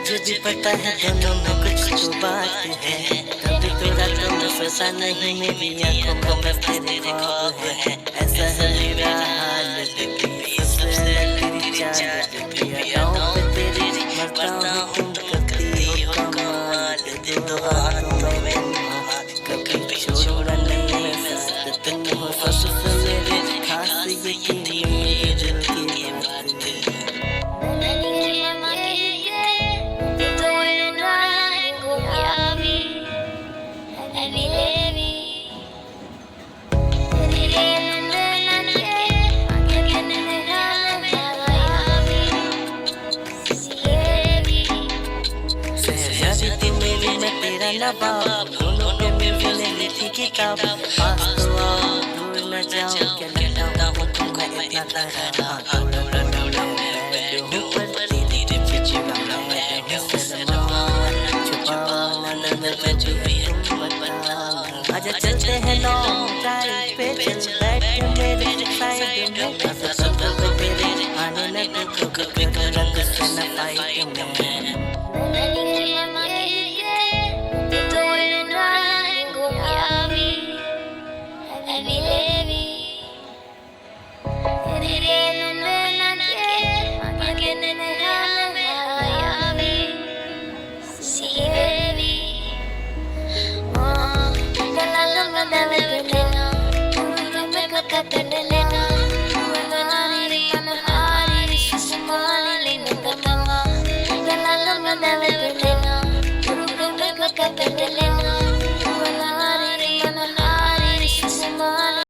तुझे भी पता है दोनों में कुछ तो बात है। कभी तो रातों में फंसा नहीं मेरी आंखों में तेरे ख्वाब है। ऐसा है मेरा हाल देखिए सबसे तेरी चाल देखिए गाँव पे तेरी मरता हूँ तुम करती हो कमाल दे दो हाथों में कभी छोड़ना नहीं है साथ तुम हो सबसे मेरे खास यकीन मेरे दिल की बात है। मेरी मैं तेरा नवाब दोनों में मिलने लिखी किताब पास तो आओ दूर न जाओ क्या लगता हूँ तुमको इतना तरह थोड़ा थोड़ा मैं हूँ पर तेरी चिचिड़ा मैं हूँ सलमा छुपाओ मन में जो भी तुम बता आजा चलते हैं लॉन्ग ड्राइव पे चलते